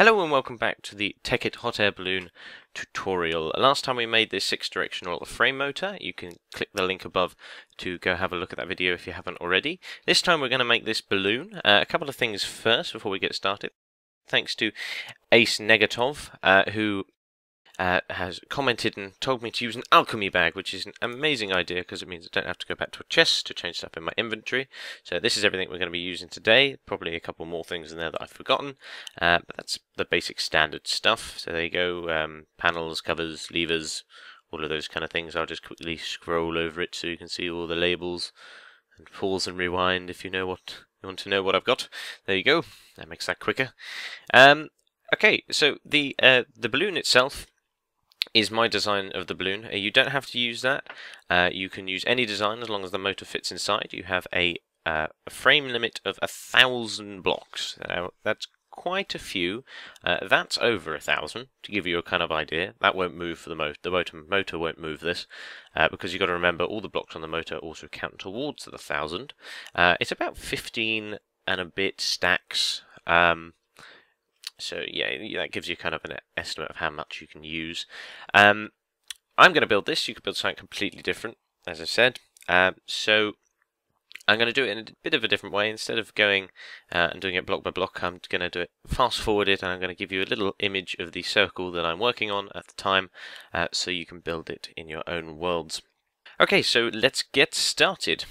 Hello and welcome back to the Tekkit hot air balloon tutorial. Last time we made this 6-directional frame motor. You can click the link above to go have a look at that video if you haven't already. This time we're going to make this balloon. A couple of things first before we get started. Thanks to Ace Negatov, who has commented and told me to use an alchemy bag, which is an amazing idea because it means I don't have to go back to a chest to change stuff in my inventory. So this is everything we're going to be using today. Probably a couple more things in there that I've forgotten, but that's the basic standard stuff. So there you go, panels, covers, levers, all of those kind of things. I'll just quickly scroll over it so you can see all the labels and pause and rewind if you want to know what I've got. There you go. That makes that quicker. Okay, so the balloon itself is my design of the balloon. You don't have to use that. You can use any design as long as the motor fits inside. You have a frame limit of 1,000 blocks. That's quite a few. That's over 1,000 to give you a kind of idea. That won't move for the motor. The motor won't move this because you've got to remember all the blocks on the motor also count towards the 1,000. It's about 15 and a bit stacks. So yeah, that gives you kind of an estimate of how much you can use. I'm going to build this. You could build something completely different, as I said. So I'm going to do it in a bit of a different way. Instead of going and doing it block by block, I'm going to do it fast forwarded, and I'm going to give you a little image of the circle that I'm working on at the time, so you can build it in your own worlds. Okay, so let's get started.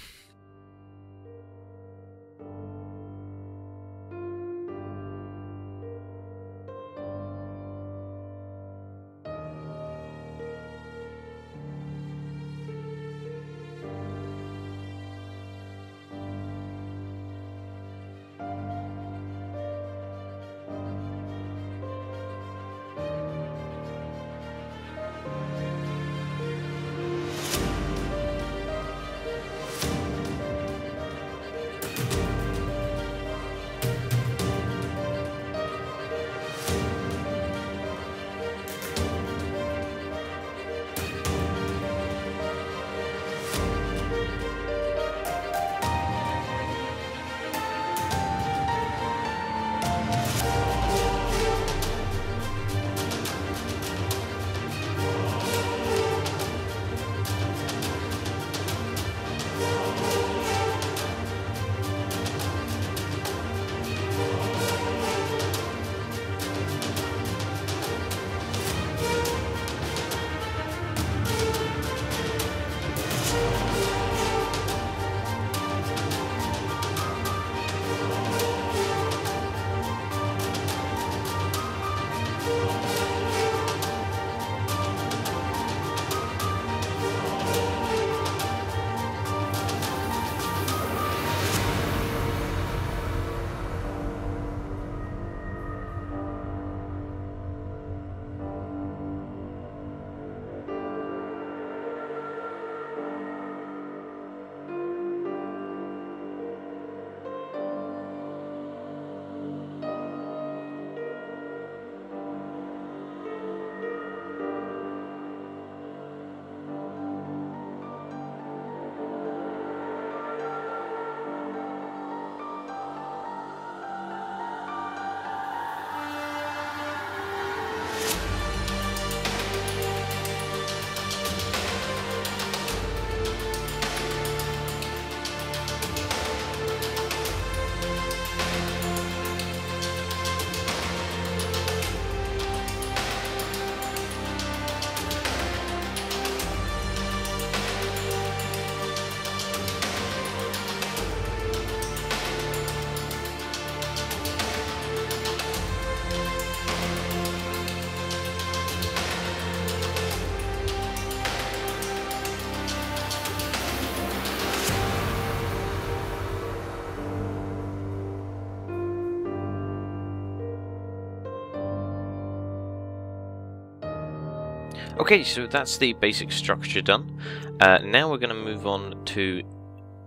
Okay, so that's the basic structure done. Now we're going to move on to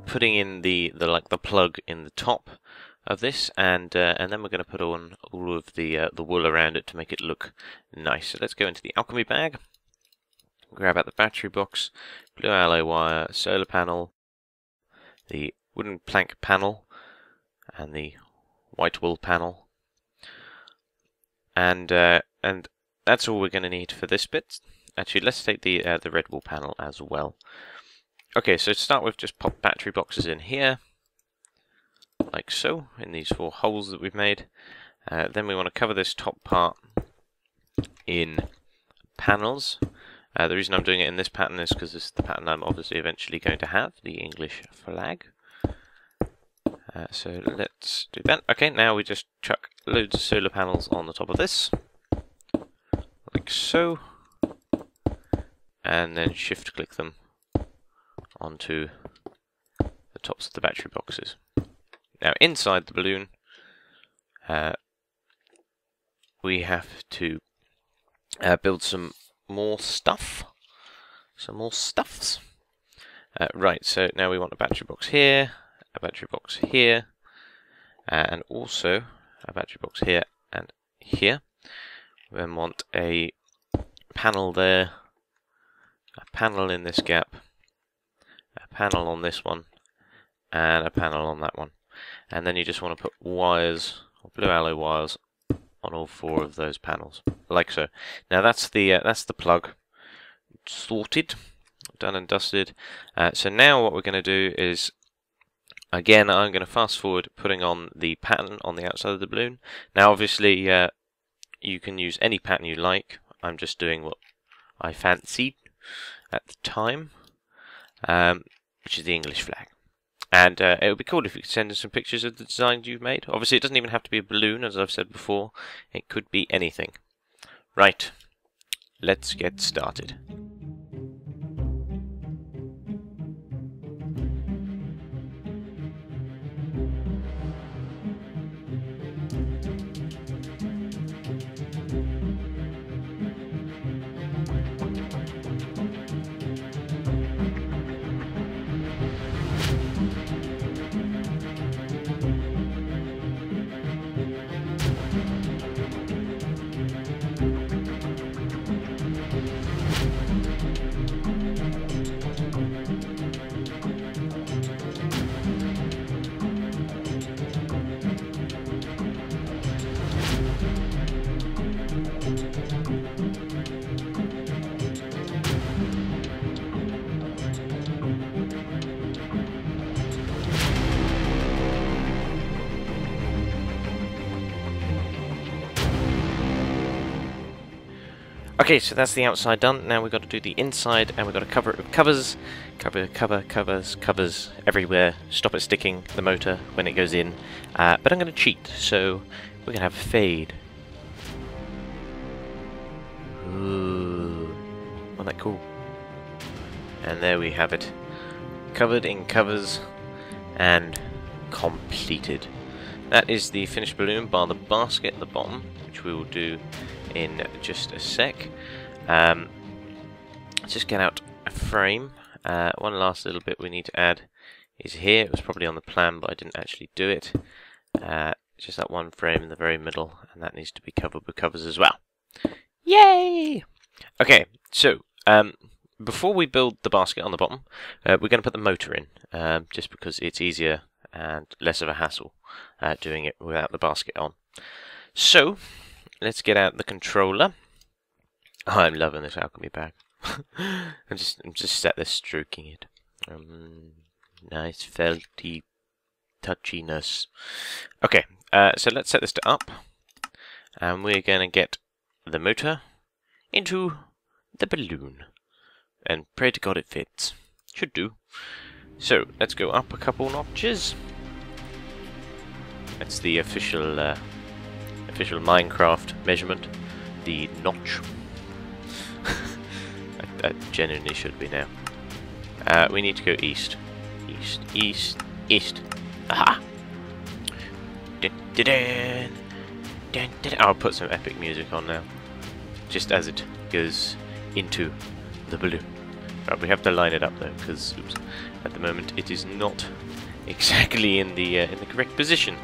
putting in the plug in the top of this, and then we're going to put on all of the wool around it to make it look nice. So let's go into the alchemy bag, grab out the battery box, blue alloy wire, solar panel, the wooden plank panel, and the white wool panel. and that's all we're going to need for this bit. Actually, let's take the red wall panel as well. Okay, so to start with, just pop battery boxes in here, like so, in these 4 holes that we've made. Then we want to cover this top part in panels. The reason I'm doing it in this pattern is because this is the pattern I'm obviously eventually going to have, the English flag. So let's do that. Okay, now we just chuck loads of solar panels on the top of this, like so, and then shift click them onto the tops of the battery boxes. Now inside the balloon, we have to build some more stuff. Some more stuffs. Right, so now we want a battery box here, a battery box here, and also a battery box here and here. We then want a panel there, a panel in this gap, a panel on this one, and a panel on that one. And then you just want to put wires, or blue alloy wires, on all 4 of those panels, like so. Now that's the plug sorted, done and dusted. So now what we're going to do is, again, I'm going to fast forward putting on the pattern on the outside of the balloon. Now obviously you can use any pattern you like. I'm just doing what I fancied at the time, which is the English flag. And it would be cool if you could send us some pictures of the designs you've made. Obviously, it doesn't even have to be a balloon, as I've said before. It could be anything. Right, let's get started. Okay, so that's the outside done. Now we've got to do the inside, and we've got to cover it with covers. Covers everywhere. Stop it sticking the motor when it goes in. But I'm going to cheat, so we're going to have a fade. Ooh, wasn't that cool? And there we have it. Covered in covers and completed. That is the finished balloon, bar the basket at the bottom, which we will do in just a sec. Let's just get out a frame. One last little bit we need to add is here. It was probably on the plan, but I didn't actually do it. Just that one frame in the very middle, and that needs to be covered with covers as well. Yay! Okay, so before we build the basket on the bottom, we're going to put the motor in, just because it's easier and less of a hassle doing it without the basket on. So let's get out the controller. Oh, I'm loving this alchemy bag. I'm just sat there stroking it. Nice felty touchiness. Okay, so let's set this to up, and we're going to get the motor into the balloon, and pray to God it fits. Should do. So let's go up a couple notches. That's the official Minecraft measurement, the notch. that genuinely should be now. We need to go east. East. Aha! I'll put some epic music on now, just as it goes into the balloon. Right, we have to line it up though, because at the moment it is not exactly in the correct position.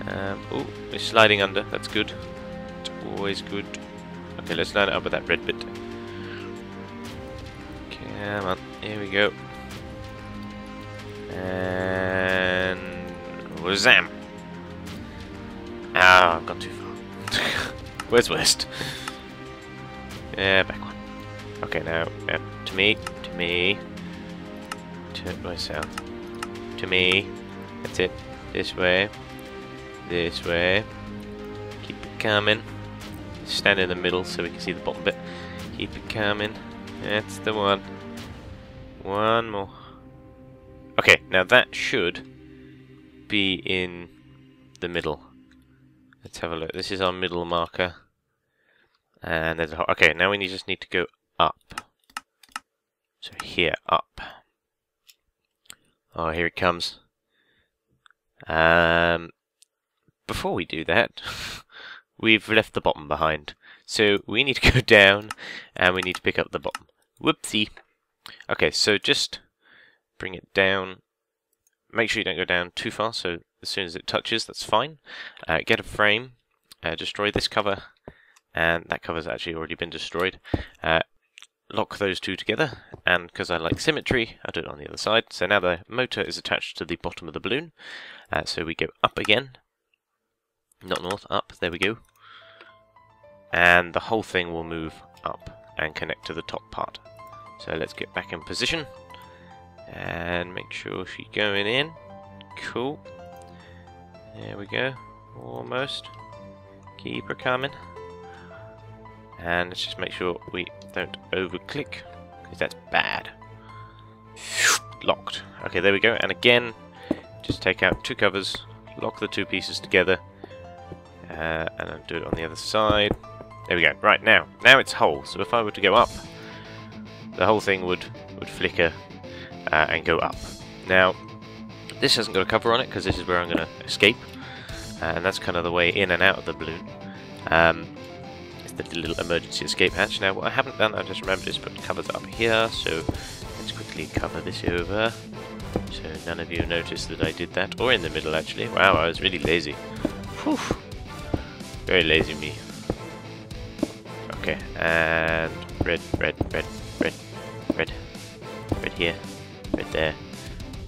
Oh, it's sliding under. That's good. It's always good. Okay, let's line it up with that red bit. Come on, here we go. And wazam! Ah, I've gone too far. Where's west? Yeah, back one. Okay, now to me, to south, to me. That's it. This way. Keep it coming. Stand in the middle so we can see the bottom bit. Keep it coming. That's the one. One more. Okay, now that should be in the middle. Let's have a look. This is our middle marker. And there's a... Okay, now we just need to go up. So here, up. Oh, here it comes. Before we do that, we've left the bottom behind. So we need to go down, and we need to pick up the bottom. Whoopsie. Okay, so just bring it down. Make sure you don't go down too far, so as soon as it touches, that's fine. Get a frame, destroy this cover, and that cover's actually already been destroyed. Lock those two together, and because I like symmetry, I'll do it on the other side. So now the motor is attached to the bottom of the balloon. So we go up again. Not north, up, there we go. And the whole thing will move up and connect to the top part. So let's get back in position. And make sure she's going in. Cool. There we go. Almost. Keep her coming. And let's just make sure we don't over-click, because that's bad. Locked. Okay, there we go. And again, just take out two covers, lock the two pieces together, and I'll do it on the other side. There we go. Right, now it's whole. So if I were to go up, the whole thing would flicker and go up. Now, this hasn't got a cover on it because this is where I'm going to escape, and that's kind of the way in and out of the balloon. It's the little emergency escape hatch. Now, what I haven't done, I just remembered, is put covers up here. So let's quickly cover this over, so none of you noticed that I did that, or in the middle actually. Wow, I was really lazy. Whew. Very lazy me. Okay, and red here, red there,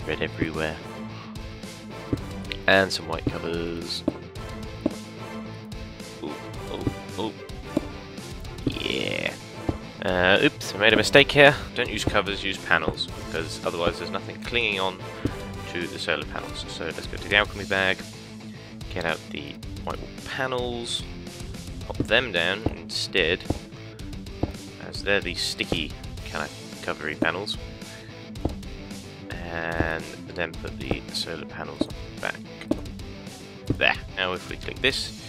red everywhere, and some white covers. Ooh. Yeah. Oops, I made a mistake here. Don't use covers, use panels, because otherwise there's nothing clinging on to the solar panels. So let's go to the alchemy bag, get out the white panels, pop them down instead, as they're the sticky kind of covery panels, and then put the solar panels back there. Now if we click this,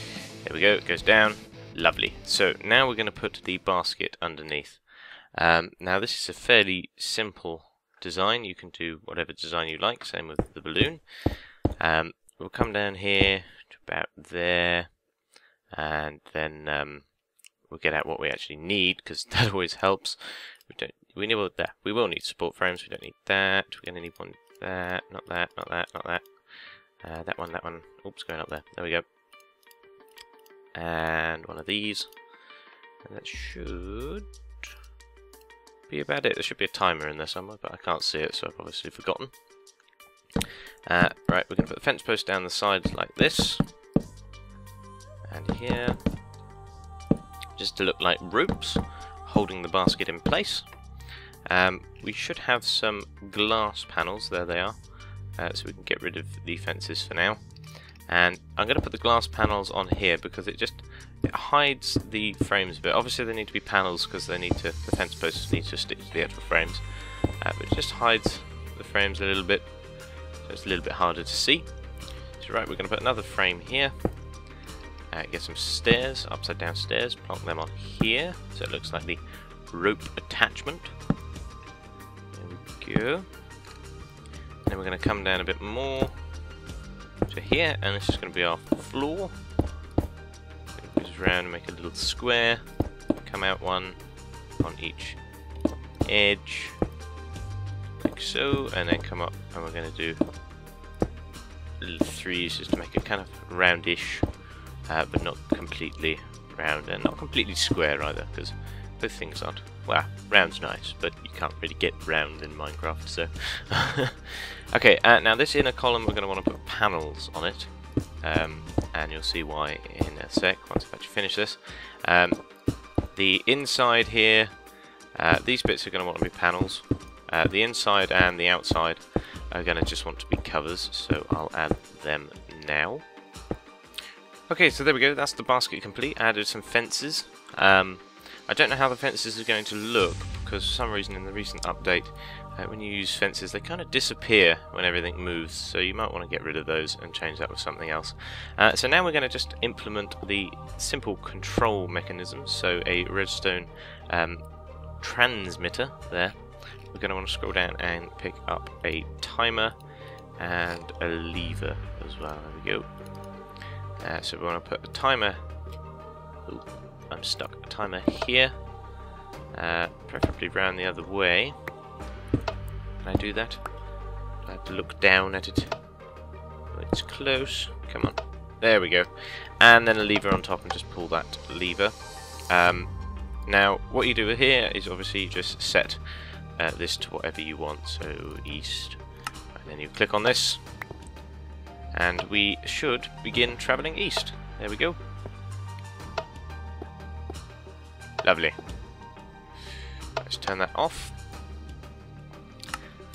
there we go, it goes down. Lovely. So now we're going to put the basket underneath. Now this is a fairly simple design. You can do whatever design you like, same with the balloon. We'll come down here to about there, and then we'll get out what we actually need, because that always helps. We will need support frames. We don't need that. We're going to need one. That, not that, not that, not that. That one. Oops, going up there. There we go. And one of these. And that should be about it. There should be a timer in there somewhere, but I can't see it, so I've obviously forgotten. Right, we're going to put the fence post down the sides like this. And here. Just to look like ropes holding the basket in place. We should have some glass panels. There they are. So we can get rid of the fences for now. And I'm going to put the glass panels on here because it hides the frames a bit. Obviously they need to be panels because the fence posts need to stick to the actual frames. But it just hides the frames a little bit, so it's a little bit harder to see. So right, we're going to put another frame here. Get some stairs, upside down stairs, plonk them on here, so it looks like the rope attachment. There we go. Then we're going to come down a bit more to here, and this is going to be our floor. It goes around and make a little square, come out one on each edge, like so, and then come up, and we're going to do little threes just to make it kind of roundish, but not completely round and not completely square either, because both things aren't. Well, round's nice, but you can't really get round in Minecraft, so... Okay, now this inner column we're going to want to put panels on it. and you'll see why in a sec once I've actually finished this. The inside here, these bits are going to want to be panels. The inside and the outside are going to just want to be covers, so I'll add them now. Okay, so there we go, that's the basket complete. I added some fences. I don't know how the fences are going to look, because for some reason in the recent update, when you use fences, they kind of disappear when everything moves, so you might want to get rid of those and change that with something else. So now we're going to just implement the simple control mechanism, so a redstone transmitter there. We're going to want to scroll down and pick up a timer and a lever as well. There we go. So we want to put a timer. Ooh, I'm stuck. A timer here, preferably round the other way. Can I do that? I have to look down at it. Oh, it's close. Come on. There we go. And then a lever on top and just pull that lever. Now, what you do here is obviously you just set this to whatever you want. So east. And then you click on this. And we should begin travelling east. There we go. Lovely. Let's turn that off.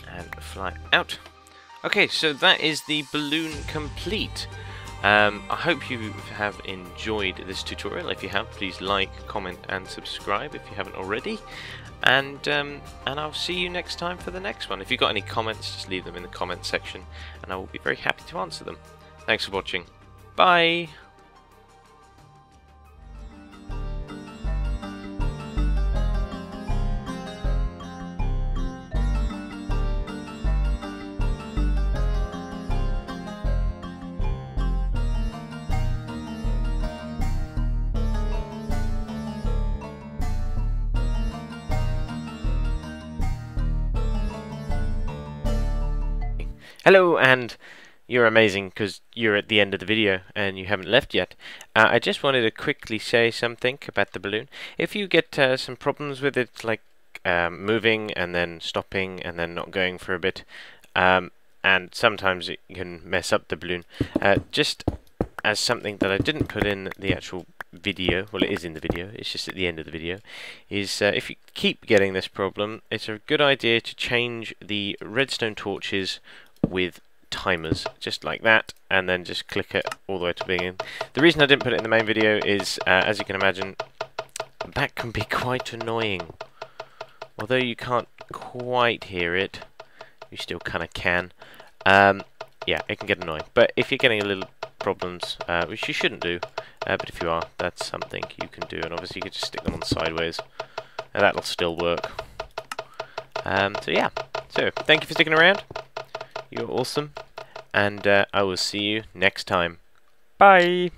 And fly out. Okay, so that is the balloon complete. I hope you have enjoyed this tutorial. If you have, please like, comment and subscribe if you haven't already. And I'll see you next time for the next one. If you've got any comments, just leave them in the comment section and I will be very happy to answer them. Thanks for watching. Bye! Hello, and you're amazing because you're at the end of the video and you haven't left yet. I just wanted to quickly say something about the balloon. If you get some problems with it, like moving and then stopping and then not going for a bit, and sometimes it can mess up the balloon, just as something that I didn't put in the actual video, well it is in the video, it's just at the end of the video, is if you keep getting this problem, it's a good idea to change the redstone torches with timers, just like that, and then just click it all the way to the beginning. The reason I didn't put it in the main video is, as you can imagine, that can be quite annoying. Although you can't quite hear it, you still kind of can. Yeah, it can get annoying. But if you're getting a little problems, which you shouldn't do, but if you are, that's something you can do. And obviously you can just stick them on sideways, and that'll still work. So yeah, so thank you for sticking around. You're awesome, and I will see you next time. Bye!